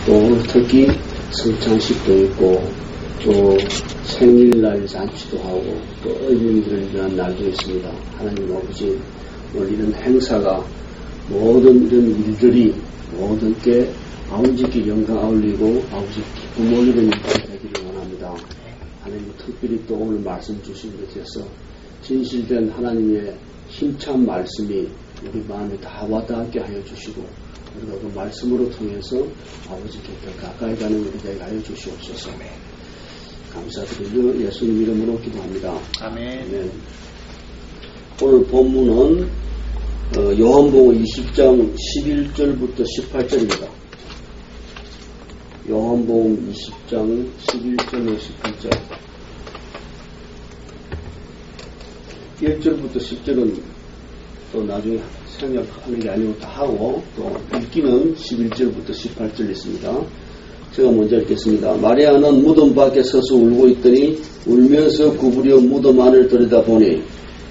또 특히 성찬식도 있고 또 생일날 잔치도 하고 또 어린이들을 위한 날도 있습니다. 하나님 아버지 오늘 이런 행사가 모든 이런 일들이 모든 게 아버지께 영광 올리고 아버지 기쁨 올리는 일들이 되기를 원합니다. 하나님 특별히 또 오늘 말씀 주신 것에서 진실된 하나님의 힘찬 말씀이 우리 마음에 다 와닿게 하여 주시고 우리가 그 말씀으로 통해서 아버지께 더 가까이 가는 우리 되게 하여 주시옵소서. 감사드리며 예수님 이름으로 기도합니다. 아멘. 아멘. 오늘 본문은 요한복음 20장 11절부터 18절입니다. 요한복음 20장 11절로 18절. 1절부터 10절은 또 나중에 생략하는 게 아니고 다 하고 또 읽기는 11절부터 18절 있습니다. 제가 먼저 읽겠습니다. 마리아는 무덤 밖에 서서 울고 있더니 울면서 구부려 무덤 안을 들여다보니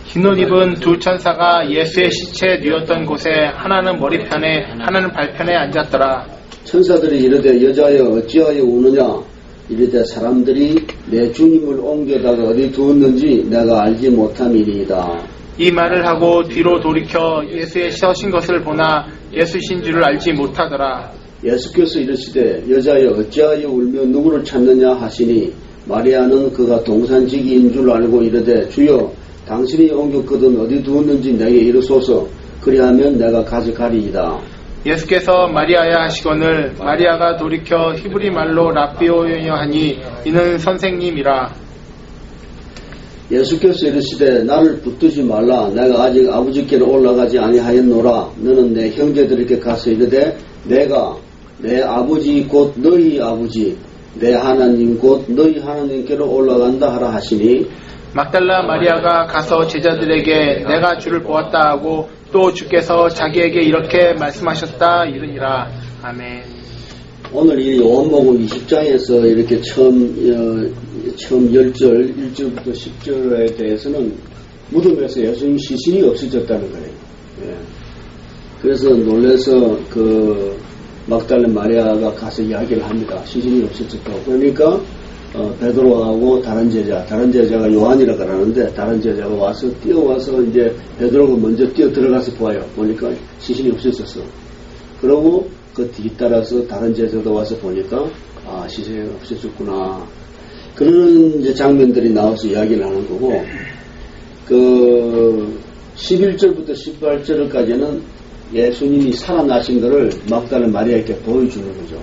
흰옷 입은 두 천사가 예수의 시체 누웠던 곳에 하나는 머리편에 하나는 발편에 앉았더라. 천사들이 이르되 여자여 어찌하여 우느냐 이르되 사람들이 내 주님을 옮겨다가 어디 두었는지 내가 알지 못함이니이다. 이 말을 하고 뒤로 돌이켜 예수의 서신 것을 보나 예수신 줄을 알지 못하더라. 예수께서 이르시되 여자여 어찌하여 울며 누구를 찾느냐 하시니 마리아는 그가 동산지기인 줄 알고 이르되 주여 당신이 옮겼거든 어디 두었는지 내게 이르소서 그리하면 내가 가져가리이다. 예수께서 마리아야 하시거늘 마리아가 돌이켜 히브리 말로 라비오여 하니 이는 선생님이라. 예수께서 이르시되 나를 붙들지 말라 내가 아직 아버지께로 올라가지 아니하였노라. 너는 내 형제들에게 가서 이르되 내가 내 아버지 곧 너희 아버지 내 하나님 곧 너희 하나님께로 올라간다 하라 하시니 막달라 마리아가 가서 제자들에게 내가 주를 보았다 하고 또 주께서 자기에게 이렇게 말씀하셨다 이르니라. 아멘. 오늘 이 요한복음 20장에서 이렇게 처음 10절 1절부터 10절에 대해서는 무덤에서 예수님 시신이 없어졌다는 거예요. 예. 그래서 놀라서 그 막달라 마리아가 가서 이야기를 합니다. 시신이 없어졌다고. 그러니까 베드로하고 다른 제자가 요한이라고 하는데 다른 제자가 와서 뛰어와서 이제 베드로가 먼저 뛰어 들어가서 보니까 시신이 없어졌어. 그러고 그 뒤따라서 다른 제자도 와서 보니까 시신이 없어졌구나. 그런 이제 장면들이 나와서 이야기를 하는 거고 그 11절부터 18절까지는 예수님이 살아나신 것을 막달라 마리아에게 보여주는 거죠.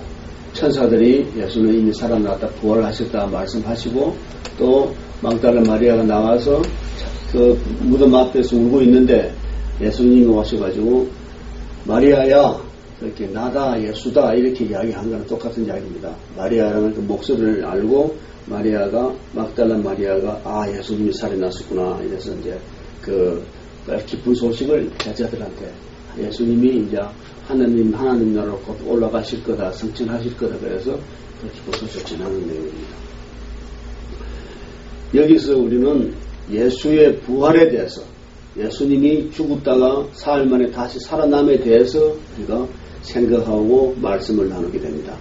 천사들이 예수는 이미 살아났다 부활하셨다 말씀하시고 또 막달라 마리아가 나와서 그 무덤 앞에서 울고 있는데 예수님이 오셔가지고 마리아야 이렇게 나다 예수다 이렇게 이야기한 거랑 똑같은 이야기입니다. 마리아라는 그 목소리를 알고 막달라 마리아가 예수님이 살아났었구나 이래서 이제 그 기쁜 소식을 제자들한테 예수님이 이제 하나님 나라로 곧 올라가실 거다, 승천하실 거다. 그래서 그 기쁜 소식을 전하는 내용입니다. 여기서 우리는 예수의 부활에 대해서, 예수님이 죽었다가 사흘 만에 다시 살아남에 대해서 우리가 생각하고 말씀을 나누게 됩니다.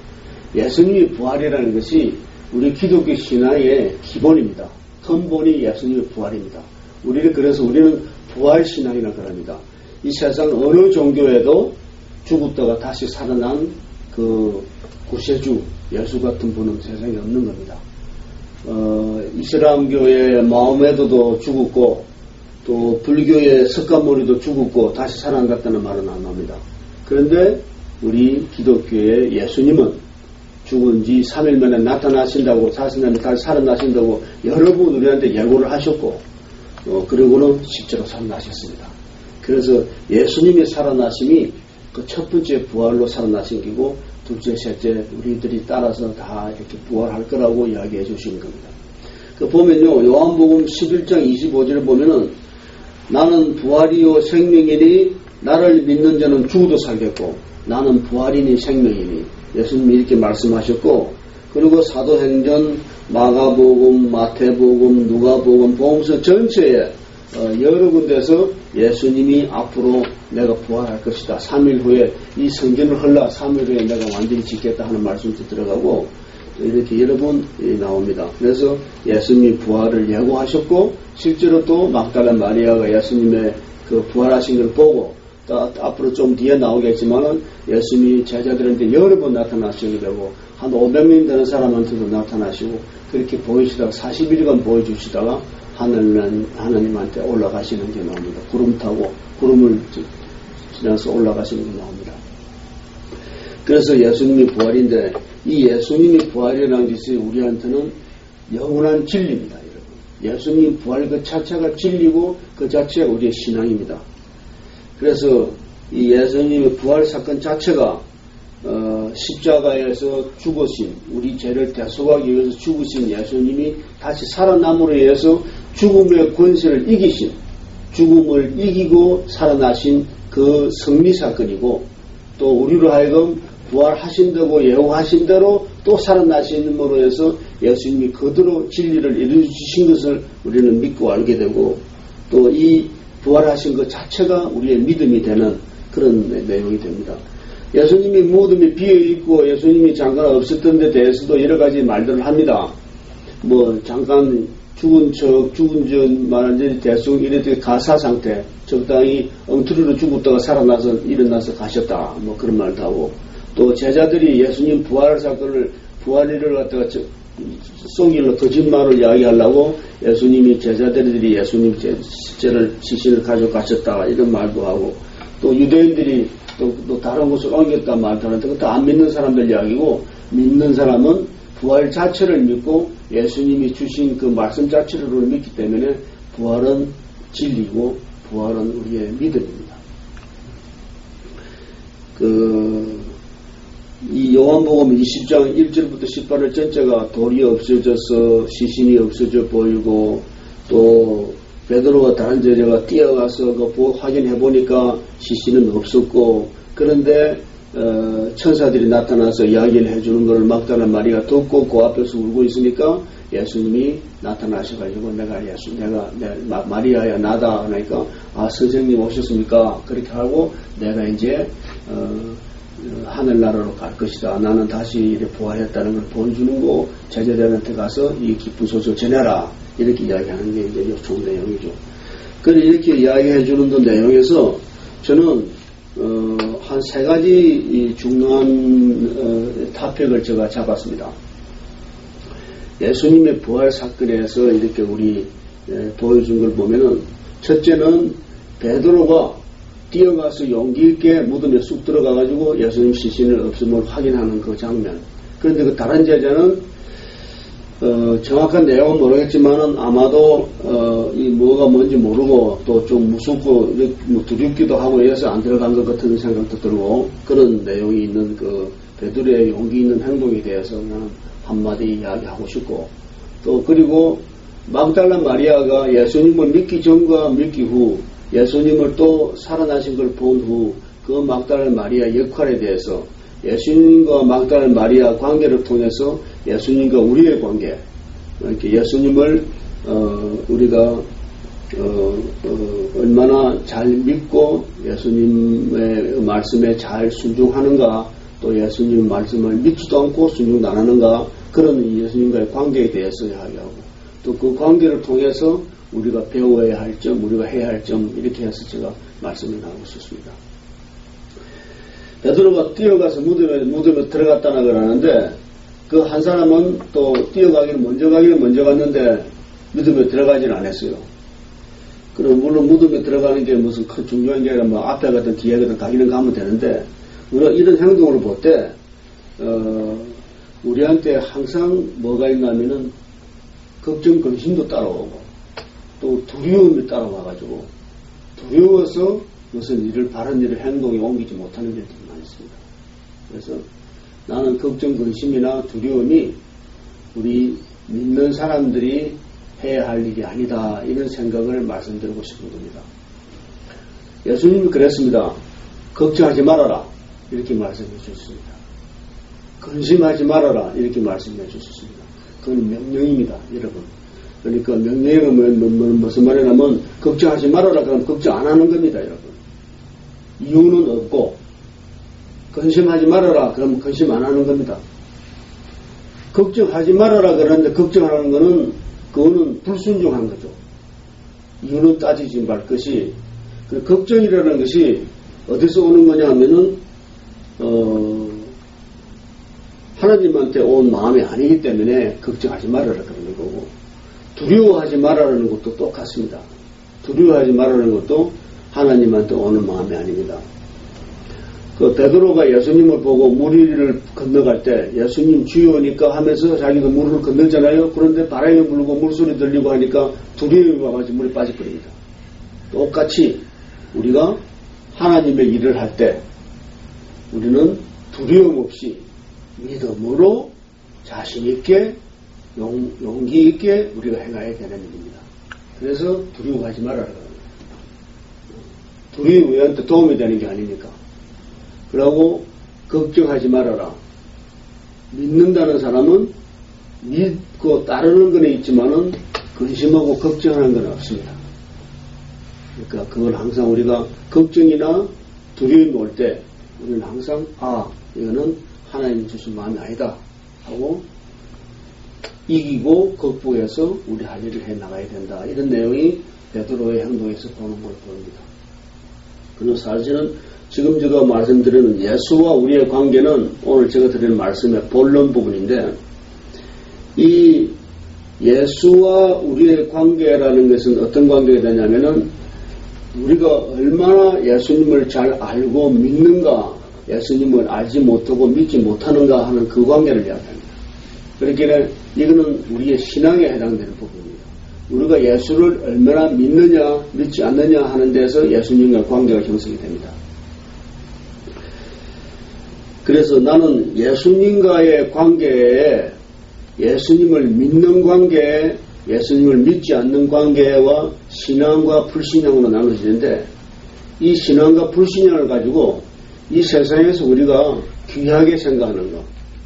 예수님의 부활이라는 것이 우리 기독교 신앙의 기본입니다. 근본이 예수님의 부활입니다. 그래서 우리는 부활신앙이라고 합니다. 이 세상 어느 종교에도 죽었다가 다시 살아난 그 구세주 예수 같은 분은 세상에 없는 겁니다. 이슬람교의 마호메도도 죽었고 또 불교의 석가모니도 죽었고 다시 살아났다는 말은 안 나옵니다. 그런데 우리 기독교의 예수님은 죽은 지 3일 만에 나타나신다고 40년 다시 살아나신다고 여러 번 우리한테 예고를 하셨고 그리고는 실제로 살아나셨습니다. 그래서 예수님의 살아나심이 그 첫 번째 부활로 살아나신 기고 둘째, 셋째 우리들이 따라서 다 이렇게 부활할 거라고 이야기해 주시는 겁니다. 그 보면요, 요한복음 11장 25절에 보면은 나는 부활이요 생명이니 나를 믿는 자는 죽어도 살겠고 나는 부활이니 생명이니 예수님이 이렇게 말씀하셨고 그리고 사도행전, 마가복음, 마태복음, 누가복음, 복음서 전체에 여러 군데서 예수님이 앞으로 내가 부활할 것이다. 3일 후에 이 성전을 헐라 3일 후에 내가 완전히 짓겠다 하는 말씀도 들어가고 이렇게 여러 번 나옵니다. 그래서 예수님이 부활을 예고하셨고 실제로 또 막달라 마리아가 예수님의 그 부활하신 걸 보고 또 앞으로 좀 뒤에 나오겠지만은 예수님이 제자들한테 여러 번 나타나시게 되고 한 500명 되는 사람한테도 나타나시고 그렇게 보이시다가 40일간 보여주시다가 하나님한테 올라가시는 게 나옵니다. 구름 타고 구름을 지나서 올라가시는 게 나옵니다. 그래서 예수님이 부활인데 이 예수님이 부활이라는 것이 우리한테는 영원한 진리입니다. 여러분. 예수님이 부활 그 자체가 진리고 그 자체가 우리의 신앙입니다. 그래서 이 예수님의 부활 사건 자체가 십자가에서 죽으신 우리 죄를 대속하기 위해서 죽으신 예수님이 다시 살아남으로 해서 죽음의 권세를 이기신 죽음을 이기고 살아나신 그 승리 사건이고 또 우리로 하여금 부활하신다고 예고하신 대로 또 살아나심으로 해서 예수님이 그대로 진리를 이루어주신 것을 우리는 믿고 알게 되고 또 이 부활하신 것 자체가 우리의 믿음이 되는 그런 내용이 됩니다. 예수님이 무덤이 비어있고 예수님이 잠깐 없었던 데 대해서도 여러 가지 말들을 합니다. 뭐 잠깐 죽은 전 말한지 대충 이렇게 가사 상태 적당히 엉터리로 죽었다가 살아나서 일어나서 가셨다 뭐 그런 말도 하고 또 제자들이 예수님 부활 사건을 부활일을 갖다가 속일로 거짓말을 이야기하려고 예수님이 제자들이 예수님 시신을 가져가셨다 이런 말도 하고 또 유대인들이 또 다른 곳을 옮겼다 말도 하는데 그것도 안 믿는 사람들 이야기고 믿는 사람은 부활 자체를 믿고 예수님이 주신 그 말씀 자체를 믿기 때문에 부활은 진리고 부활은 우리의 믿음입니다. 이 요한복음 20장 1절부터 18절 전체가 돌이 없어져서 시신이 없어져 보이고 또 베드로와 다른 제자가 뛰어가서 확인해 보니까 시신은 없었고 그런데 천사들이 나타나서 이야기를 해주는 것을 막달라 마리아가 듣고 그 앞에서 울고 있으니까 예수님이 나타나셔가지고 내가 마리아야 나다 하니까 선생님 오셨습니까? 그렇게 하고 내가 이제 하늘나라로 갈 것이다. 나는 다시 이렇게 부활했다는 걸 보여주는 거 제자들한테 가서 이 기쁜 소식을 전해라. 이렇게 이야기하는 게 이제 좋은 내용이죠. 그런데 이렇게 이야기해 주는 내용에서 저는 한 세 가지 중요한 토픽을 제가 잡았습니다. 예수님의 부활 사건에서 이렇게 우리 보여준 걸 보면은 첫째는 베드로가 뛰어가서 용기 있게 무덤에 쑥 들어가가지고 예수님 시신을 없음을 확인하는 그 장면. 그런데 그 다른 제자는 정확한 내용은 모르겠지만은 아마도 이 뭐가 뭔지 모르고 또 좀 무섭고 두렵기도 하고 해서 안 들어간 것 같은 생각도 들고 그런 내용이 있는 그 베드로의 용기 있는 행동에 대해서 나는 한마디 이야기하고 싶고 또 그리고 막달라 마리아가 예수님을 믿기 전과 믿기 후 예수님을 또 살아나신 걸 본 후 그 막달라 마리아 역할에 대해서 예수님과 막달라 마리아 관계를 통해서 예수님과 우리의 관계 이렇게 예수님을 우리가 얼마나 잘 믿고 예수님의 말씀에 잘 순종하는가 또 예수님 말씀을 믿지도 않고 순종도 안 하는가 그런 예수님과의 관계에 대해서 이야기하고 또 그 관계를 통해서 우리가 배워야 할 점, 우리가 해야 할 점 이렇게 해서 제가 말씀을 나누고 있었습니다. 베드로가 뛰어가서 무덤에 들어갔다나 그러는데 그 한 사람은 또 뛰어가기는 먼저 갔는데 무덤에 들어가지는 않았어요. 그럼 물론 무덤에 들어가는 게 무슨 큰 중요한 게 아니라 뭐 앞에 가든 뒤에 가든 가기는 가면 되는데 우리가 이런 행동을 볼 때 우리한테 항상 뭐가 있냐면은 걱정 근심도 따라오고 또 두려움이 따라와가지고 두려워서 무슨 일을 바른 일을 행동에 옮기지 못하는 일들이 많이 있습니다. 그래서 나는 걱정 근심이나 두려움이 우리 믿는 사람들이 해야 할 일이 아니다 이런 생각을 말씀드리고 싶은 겁니다. 예수님이 그랬습니다. 걱정하지 말아라 이렇게 말씀해 주셨습니다. 근심하지 말아라 이렇게 말씀해 주셨습니다. 그건 명령입니다. 여러분 그러니까 명령은 무슨 말이냐면 걱정하지 말아라 그러면 걱정 안 하는 겁니다, 여러분. 이유는 없고 근심하지 말아라 그러면 근심 안 하는 겁니다. 걱정하지 말아라 그러는데 걱정하는 거는 그거는 불순종한 거죠. 이유는 따지지 말 것이 그 걱정이라는 것이 어디서 오는 거냐 하면은 하나님한테 온 마음이 아니기 때문에 걱정하지 말아라 그러는 거고 두려워하지 말아라는 것도 똑같습니다. 두려워하지 말아라는 것도 하나님한테 오는 마음이 아닙니다. 그 베드로가 예수님을 보고 물 위를 건너갈 때 예수님 주여니까 하면서 자기도 물을 건너잖아요. 그런데 바람이 불고 물소리 들리고 하니까 두려움이 와가지고 물에 빠져버립니다. 똑같이 우리가 하나님의 일을 할 때 우리는 두려움 없이 믿음으로 자신 있게 용기 있게 우리가 행해야 되는 일입니다. 그래서 두려워하지 말아라. 두려움이 우리한테 도움이 되는 게 아니니까. 그러고 걱정하지 말아라. 믿는다는 사람은 믿고 따르는 건 있지만은 근심하고 걱정하는 건 없습니다. 그러니까 그걸 항상 우리가 걱정이나 두려움이 올 때 우리는 항상 이거는 하나님 주신 마음이 아니다 하고 이기고 극복해서 우리 할 일을 해나가야 된다. 이런 내용이 베드로의 행동에서 보는 걸 보입니다. 그리고 사실은 지금 제가 말씀드리는 예수와 우리의 관계는 오늘 제가 드리는 말씀의 본론 부분인데 이 예수와 우리의 관계라는 것은 어떤 관계가 되냐면은 우리가 얼마나 예수님을 잘 알고 믿는가 예수님을 알지 못하고 믿지 못하는가 하는 그 관계를 이야기합니다. 그러니까 이거는 우리의 신앙에 해당되는 부분입니다. 우리가 예수를 얼마나 믿느냐 믿지 않느냐 하는 데서 예수님과 관계가 형성이 됩니다. 그래서 나는 예수님과의 관계에 예수님을 믿는 관계, 예수님을 믿지 않는 관계와 신앙과 불신앙으로 나눠지는데 이 신앙과 불신앙을 가지고 이 세상에서 우리가 귀하게 생각하는 것,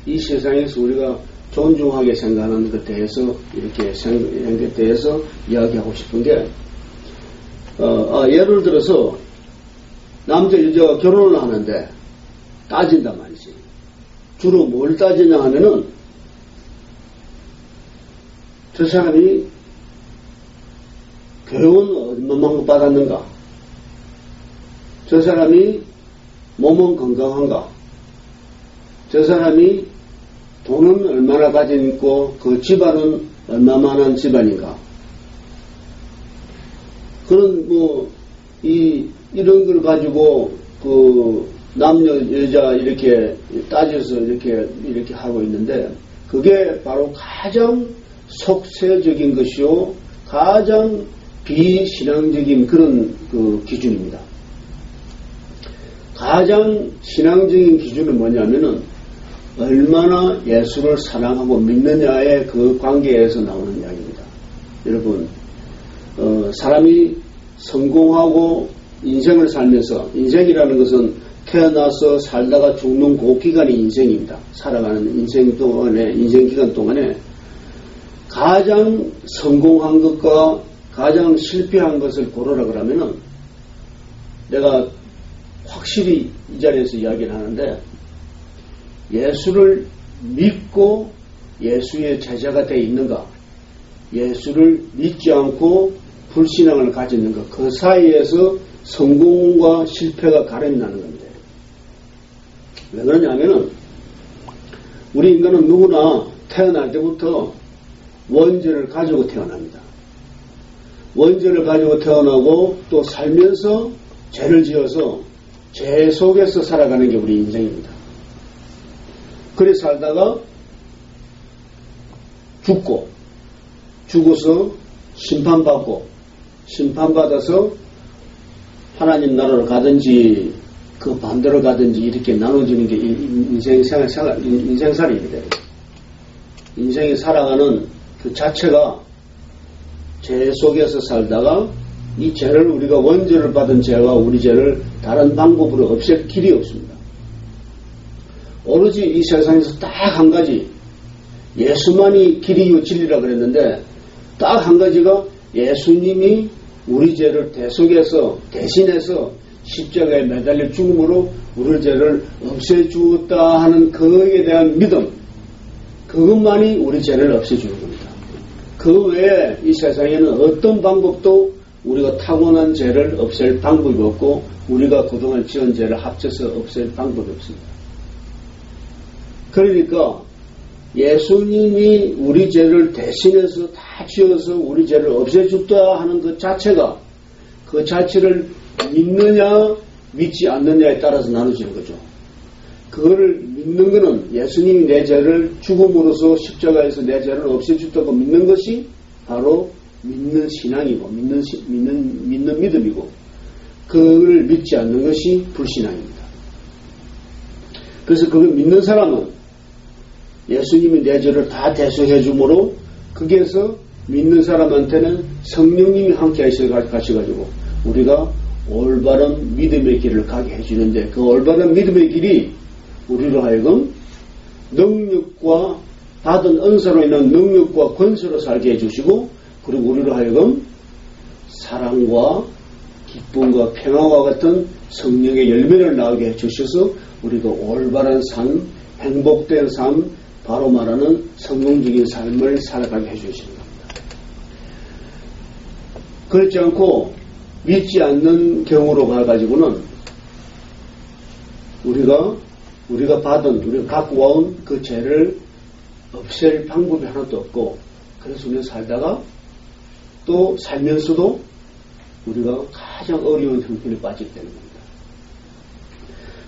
이 세상에서 우리가 존중하게 생각하는 것에 대해서 이렇게 이런 것에 대해서 이야기하고 싶은 게 예를 들어서 남자 여자가 결혼을 하는데 따진단 말이지. 주로 뭘 따지냐 하면은 저 사람이 교육은 얼마만큼 받았는가? 저 사람이 몸은 건강한가? 저 사람이 돈은 얼마나 가진 있고 그 집안은 얼마만한 집안인가? 그런 이런 걸 가지고 남녀 여자 이렇게 따져서 이렇게 하고 있는데 그게 바로 가장 속세적인 것이요 가장 비신앙적인 그런 기준입니다. 가장 신앙적인 기준은 뭐냐면은 얼마나 예수를 사랑하고 믿느냐의 그 관계에서 나오는 이야기입니다. 여러분 사람이 성공하고 인생을 살면서 인생이라는 것은 태어나서 살다가 죽는 그 기간이 인생입니다. 살아가는 인생 기간 동안에 가장 성공한 것과 가장 실패한 것을 고르라 그러면은 내가 확실히 이 자리에서 이야기를 하는데 예수를 믿고 예수의 제자가 되어 있는가 예수를 믿지 않고 불신앙을 가졌는가 그 사이에서 성공과 실패가 가름이 나는 겁니다. 왜 그러냐면은 우리 인간은 누구나 태어날 때부터 원죄를 가지고 태어납니다. 원죄를 가지고 태어나고 또 살면서 죄를 지어서 죄 속에서 살아가는 게 우리 인생입니다. 그래 살다가 죽어서 심판받아서 하나님 나라로 가든지 그 반대로 가든지 이렇게 나눠지는 게 인생살입니다. 인생이 살아가는 그 자체가 죄 속에서 살다가 이 죄를 우리가 원죄를 받은 죄와 우리 죄를 다른 방법으로 없앨 길이 없습니다. 오로지 이 세상에서 딱 한 가지 예수만이 길이요 진리라 그랬는데 딱 한 가지가 예수님이 우리 죄를 대신해서 십자가에 매달려 죽음으로 우리 죄를 없애주었다 하는 그에 대한 믿음, 그것만이 우리 죄를 없애주는 겁니다. 그 외에 이 세상에는 어떤 방법도 우리가 타고난 죄를 없앨 방법이 없고 우리가 그동안 지은 죄를 합쳐서 없앨 방법이 없습니다. 그러니까 예수님이 우리 죄를 대신해서 다 지어서 우리 죄를 없애줬다 하는 그 자체가 그 자체를 믿느냐 믿지 않느냐에 따라서 나눠지는 거죠. 그거를 믿는 것은 예수님이 내 죄를 죽음으로써 십자가에서 내 죄를 없애줬다고 믿는 것이 바로 믿는 신앙이고 믿는 믿음이고 그걸 믿지 않는 것이 불신앙입니다. 그래서 그걸 믿는 사람은 예수님이 내 죄를 다 대속해 주므로 거기에서 믿는 사람한테는 성령님이 함께 하셔가지고 우리가 올바른 믿음의 길을 가게 해주는데 그 올바른 믿음의 길이 우리로 하여금 능력과 받은 은사로 인한 능력과 권세로 살게 해주시고 그리고 우리로 하여금 사랑과 기쁨과 평화와 같은 성령의 열매를 나오게 해주셔서 우리가 올바른 삶, 행복된 삶, 바로 말하는 성공적인 삶을 살아가게 해주시는 겁니다. 그렇지 않고 믿지 않는 경우로 가가지고는 우리가 갖고 와온 그 죄를 없앨 방법이 하나도 없고 그래서 우리가 살다가 또 살면서도 우리가 가장 어려운 형편에 빠지게 되는 겁니다.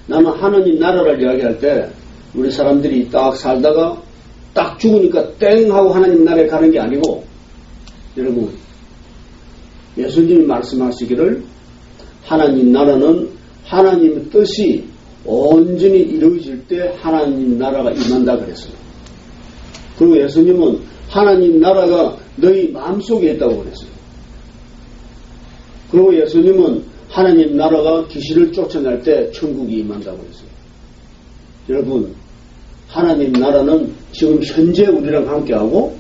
나는 하나님 나라를 이야기할 때 우리 사람들이 딱 살다가 딱 죽으니까 땡 하고 하나님 나라에 가는 게 아니고 여러분 예수님이 말씀하시기를 하나님 나라는 하나님의 뜻이 온전히 이루어질 때 하나님 나라가 임한다 그랬어요. 그리고 예수님은 하나님 나라가 너희 마음속에 있다고 그랬어요. 그리고 예수님은 하나님 나라가 귀신을 쫓아낼 때 천국이 임한다고 그랬어요. 여러분 하나님 나라는 지금 현재 우리랑 함께하고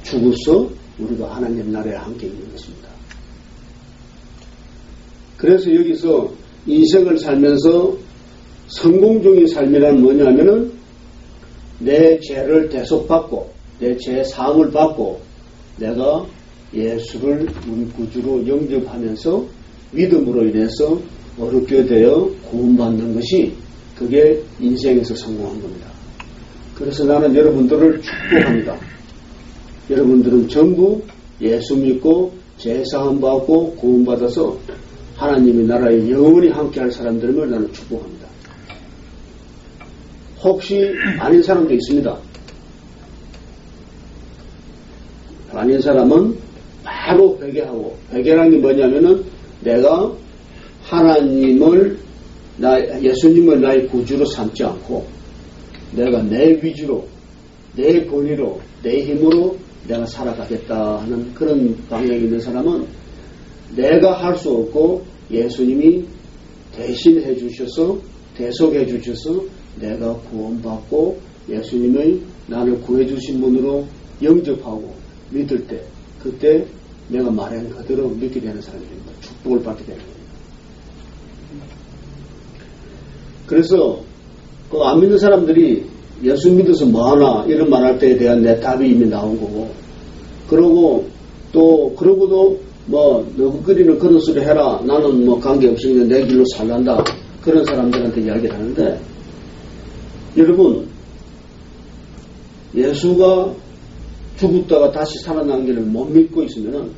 죽어서 우리가 하나님 나라에 함께 있는 것입니다. 그래서 여기서 인생을 살면서 성공적인 삶이란 뭐냐면은 내 죄를 대속받고 내 죄 사함을 받고 내가 예수를 우리 구주로 영접하면서 믿음으로 인해서 어렵게 되어 구원받는 것이 그게 인생에서 성공한 겁니다. 그래서 나는 여러분들을 축복합니다. 여러분들은 전부 예수 믿고 죄 사함 받고 구원받아서 하나님의 나라에 영원히 함께할 사람들을 나는 축복합니다. 혹시 아닌 사람도 있습니다. 아닌 사람은 바로 회개하고 회개라는 게 뭐냐면은 내가 예수님을 나의 구주로 삼지 않고 내가 내 위주로 내 권위로 내 힘으로 내가 살아가겠다 하는 그런 방향이 있는 사람은 내가 할 수 없고 예수님이 대신해 주셔서 대속해 주셔서 내가 구원받고 예수님의 나를 구해 주신 분으로 영접하고 믿을 때 그때 내가 말한 그대로 믿게 되는 사람이 됩니다. 축복을 받게 되는 겁니다. 그래서 그 안 믿는 사람들이 예수 믿어서 뭐하나 이런 말할 때에 대한 내 답이 이미 나온 거고 그러고도 뭐 너희끼리는 그런 소리 해라 나는 뭐 관계없이 그냥 내 길로 살란다 그런 사람들한테 이야기를 하는데 여러분 예수가 죽었다가 다시 살아난 길을 못 믿고 있으면은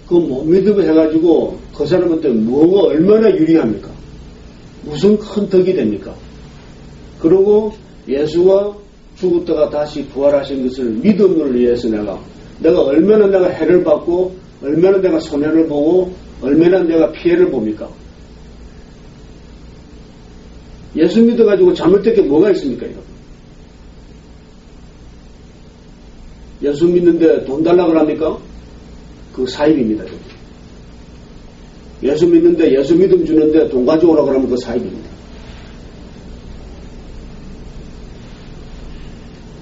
그 못 믿음을 해가지고 그 사람한테 뭐가 얼마나 유리합니까? 무슨 큰 덕이 됩니까? 그리고 예수가 죽었다가 다시 부활하신 것을 믿음을 위해서 내가 얼마나 내가 해를 받고 얼마나 내가 손해를 보고 얼마나 내가 피해를 봅니까? 예수 믿어가지고 잘못된 게 뭐가 있습니까? 여러분? 예수 믿는데 돈 달라고 합니까? 그 사입입니다. 예수 믿는데 예수 믿음 주는데 돈 가져오라고 하면 그 사입입니다.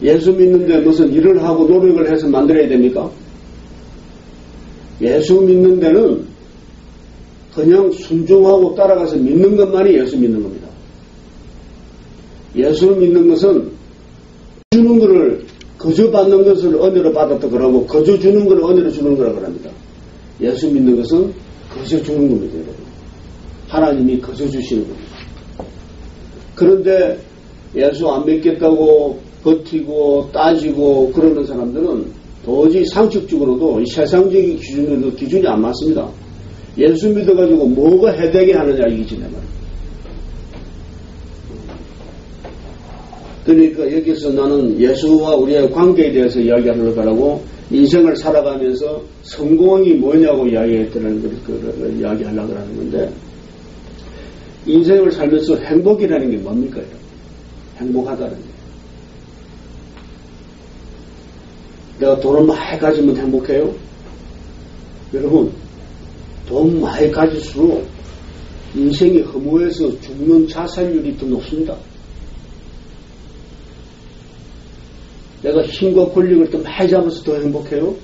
예수 믿는데 무슨 일을 하고 노력을 해서 만들어야 됩니까? 예수 믿는 데는 그냥 순종하고 따라가서 믿는 것만이 예수 믿는 겁니다. 예수를 믿는 것은 주는 것을 거저 받는 것을 은혜로 받았다 그러고 거저 주는 걸 은혜로 주는 거라 그럽니다. 예수 믿는 것은 거저 주는 겁니다. 여러분. 하나님이 거저 주시는 겁니다. 그런데 예수 안 믿겠다고 버티고 따지고 그러는 사람들은 도저히 상식적으로도 이 세상적인 기준으로 기준이 안 맞습니다. 예수 믿어가지고 뭐가 해되게 하느냐 이기지 내 말이에요. 그러니까 여기서 나는 예수와 우리의 관계에 대해서 이야기하려고 하고 인생을 살아가면서 성공이 뭐냐고 이야기하려고 하는 건데 인생을 살면서 행복이라는 게 뭡니까? 행복하다는 게. 내가 돈을 많이 가지면 행복해요? 여러분, 돈 많이 가질수록 인생이 허무해서 죽는 자살률이 더 높습니다. 내가 힘과 권력을 더 많이 잡아서 더 행복해요?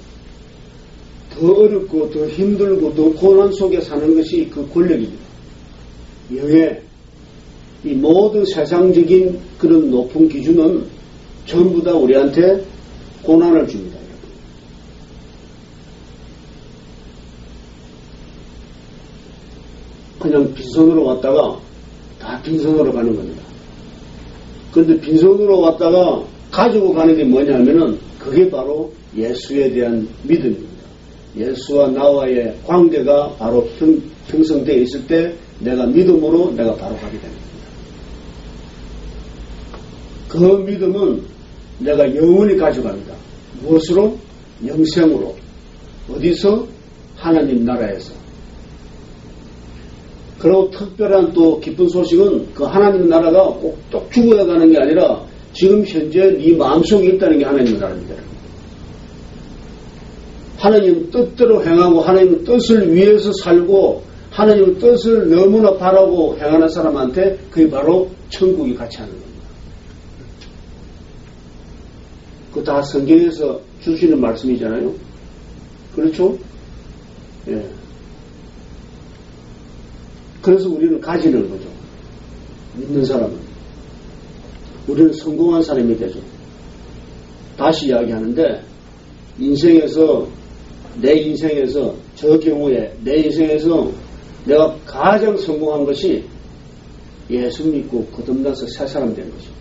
더 어렵고 더 힘들고 더 고난 속에 사는 것이 그 권력입니다. 명예, 이 모든 세상적인 그런 높은 기준은 전부 다 우리한테 고난을 줍니다. 그냥 빈손으로 왔다가 다 빈손으로 가는 겁니다. 그런데 빈손으로 왔다가 가지고 가는 게 뭐냐면은 그게 바로 예수에 대한 믿음입니다. 예수와 나와의 관계가 바로 형성되어 있을 때 내가 믿음으로 내가 바로 가게 됩니다. 그 믿음은 내가 영원히 가져갑니다. 무엇으로? 영생으로. 어디서? 하나님 나라에서. 그리고 특별한 또 기쁜 소식은 그 하나님 나라가 꼭 죽어야 가는 게 아니라 지금 현재 네 마음속에 있다는 게 하나님 나라입니다. 하나님 뜻대로 행하고 하나님 뜻을 위해서 살고 하나님 뜻을 너무나 바라고 행하는 사람한테 그게 바로 천국이 같이 하는 겁니다. 그거 다 성경에서 주시는 말씀이잖아요. 그렇죠? 예. 그래서 우리는 가지는 거죠. 믿는 사람은. 우리는 성공한 사람이 되죠. 다시 이야기하는데 인생에서 내 인생에서 저 경우에 내 인생에서 내가 가장 성공한 것이 예수 믿고 거듭나서 새 사람 된 것이죠.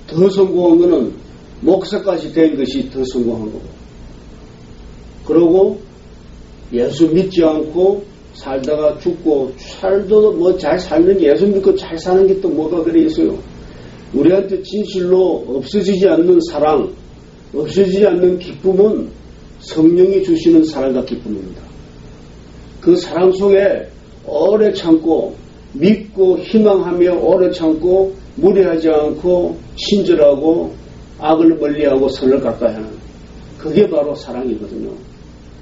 더 성공한 것은 목사까지 된 것이 더 성공한 거고 그러고 예수 믿지 않고 살다가 죽고 살도 뭐 잘 살는 게 예수 믿고 잘 사는 게 또 뭐가 그래 있어요. 우리한테 진실로 없어지지 않는 사랑, 없어지지 않는 기쁨은 성령이 주시는 사랑과 기쁨입니다. 그 사랑 속에 오래 참고 믿고 희망하며 오래 참고 무례하지 않고 친절하고 악을 멀리하고 선을 가까이 하는 그게 바로 사랑이거든요.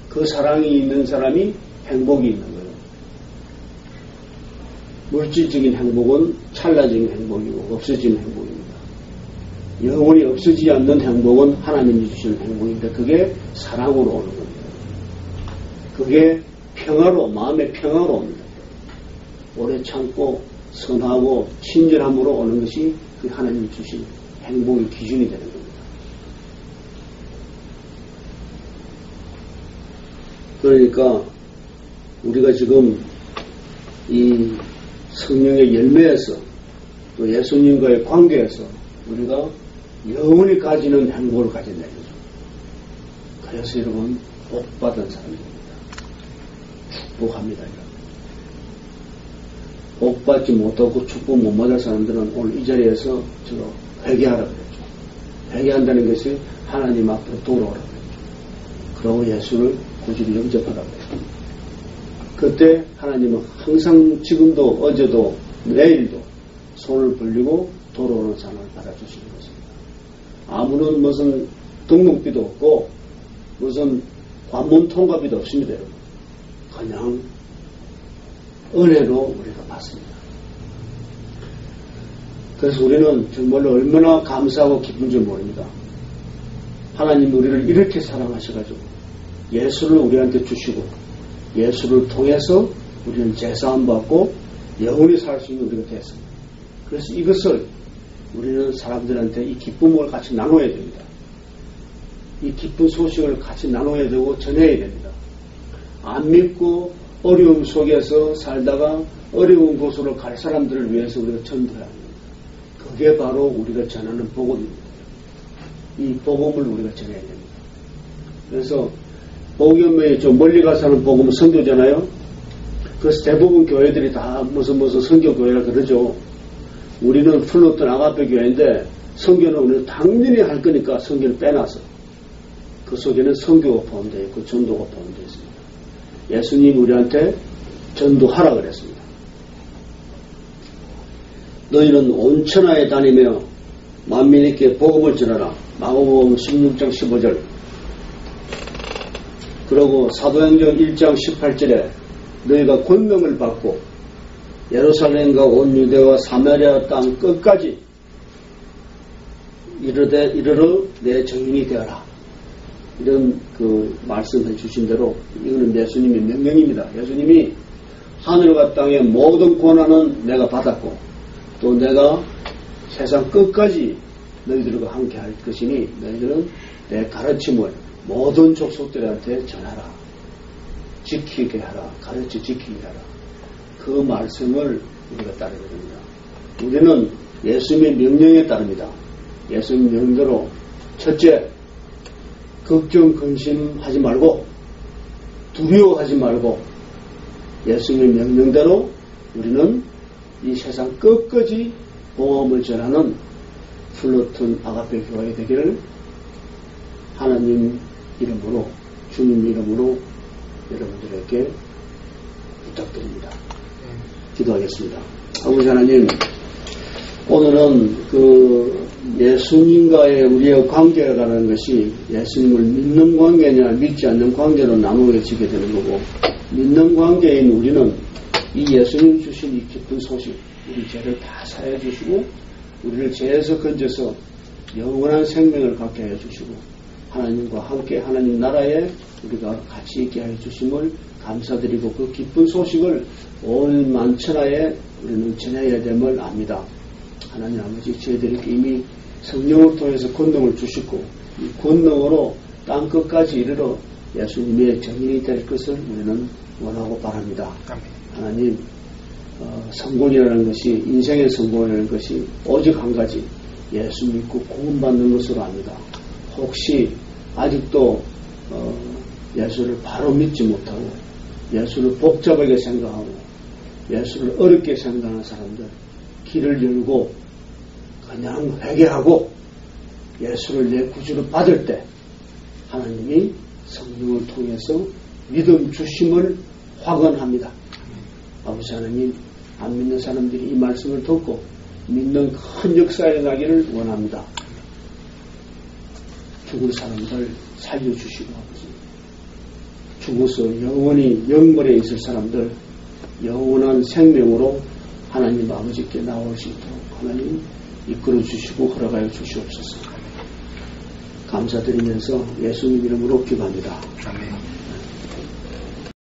그 사랑이 있는 사람이 행복이 있는 거예요. 물질적인 행복은 찰나적인 행복이고 없어지는 행복입니다. 영원히 없어지지 않는 행복은 하나님이 주시는 행복인데 그게 사랑으로 오는 겁니다. 그게 평화로 마음의 평화로 옵니다. 오래 참고 선하고 친절함으로 오는 것이 그 하나님이 주신 행복의 기준이 되는 겁니다. 그러니까 우리가 지금 이 성령의 열매에서 또 예수님과의 관계에서 우리가 영원히 가지는 행복을 가진다는 거죠. 그래서 여러분 복받은 사람입니다. 축복합니다. 복받지 못하고 축복 못 받을 사람들은 오늘 이 자리에서 저거 회개하라 그랬죠. 회개한다는 것이 하나님 앞으로 돌아오라 그랬죠. 그러고 예수를 고집이 영접하라 그랬죠. 그때 하나님은 항상 지금도 어제도 내일도 손을 벌리고 돌아오는 사람을 받아주시는 것입니다. 아무런 무슨 등록비도 없고 무슨 관문 통과비도 없습니다. 여러분. 그냥 은혜로 우리가 받습니다. 그래서 우리는 정말로 얼마나 감사하고 기쁜지 모릅니다. 하나님 우리를 이렇게 사랑하셔가지고 예수를 우리한테 주시고 예수를 통해서 우리는 제사함 받고 영원히 살 수 있는 우리가 됐습니다. 그래서 이것을 우리는 사람들한테 이 기쁨을 같이 나눠야 됩니다. 이 기쁜 소식을 같이 나눠야 되고 전해야 됩니다. 안 믿고 어려움 속에서 살다가 어려운 곳으로 갈 사람들을 위해서 우리가 전도해야 합니다. 그게 바로 우리가 전하는 복음입니다. 이 복음을 우리가 전해야 됩니다. 그래서 복음에 좀 멀리 가서 하는 복음은 선교잖아요. 그래서 대부분 교회들이 다 무슨 선교교회라 그러죠. 우리는 플로튼 아가페 교회인데 선교는 우리는 당연히 할 거니까 선교를 빼놔서 그 속에는 선교가 포함되어 있고 전도가 포함되어 있습니다. 예수님이 우리한테 전도하라 그랬습니다. 너희는 온 천하에 다니며 만민에게 복음을 전하라. 마가복음 16장 15절. 그리고 사도행전 1장 18절에 너희가 권명을 받고 예루살렘과 온 유대와 사마리아 땅 끝까지 이르러 내 증인이 되어라. 이런 그 말씀해 주신 대로 이거는 예수님의 명령입니다. 예수님이 하늘과 땅의 모든 권한은 내가 받았고 또 내가 세상 끝까지 너희들과 함께 할 것이니 너희들은 내 가르침을 모든 족속들한테 전하라. 지키게 하라. 가르쳐 지키게 하라. 그 말씀을 우리가 따르게 됩니다. 우리는 예수님의 명령에 따릅니다. 예수님 명령대로 첫째, 걱정, 근심하지 말고 두려워하지 말고 예수님의 명령대로 우리는 이 세상 끝까지 복음을 전하는 플로튼 아가페 교회 되기를 하나님 이름으로 주님 이름으로 여러분들에게 부탁드립니다. 기도하겠습니다. 아버지 하나님, 오늘은 그 예수님과의 우리의 관계라는 것이 예수님을 믿는 관계냐 믿지 않는 관계로 나누어지게 되는 거고, 믿는 관계인 우리는 이 예수님 주신 이 기쁜 소식, 우리 죄를 다 사해 주시고 우리를 죄에서 건져서 영원한 생명을 갖게 해 주시고 하나님과 함께 하나님 나라에 우리가 같이 있게 해 주심을 감사드리고 그 기쁜 소식을 온 만천하에 우리는 전해야 됨을 압니다. 하나님 아버지, 저희들에게 이미 성령을 통해서 권능을 주시고 이 권능으로 땅 끝까지 이르러 예수님의 정인이 될 것을 우리는 원하고 바랍니다. 하나님, 성공이라는 것이, 인생의 성공이라는 것이 오직 한 가지, 예수 믿고 구원받는 것으로 압니다. 혹시 아직도 예수를 바로 믿지 못하고 예수를 복잡하게 생각하고 예수를 어렵게 생각하는 사람들, 길을 열고 그냥 회개하고 예수를 내 구주로 받을 때 하나님이 성령을 통해서 믿음 주심을 확언합니다. 아버지 하나님, 안 믿는 사람들이 이 말씀을 듣고 믿는 큰 역사에 나기를 원합니다. 죽을 사람들 살려주시고 아버지, 죽어서 영원히 영벌에 있을 사람들 영원한 생명으로 하나님 아버지께 나올 수 있도록 하나님 이끌어 주시고 허락하여 주시옵소서. 감사드리면서 예수님 이름으로 기도합니다. 아멘.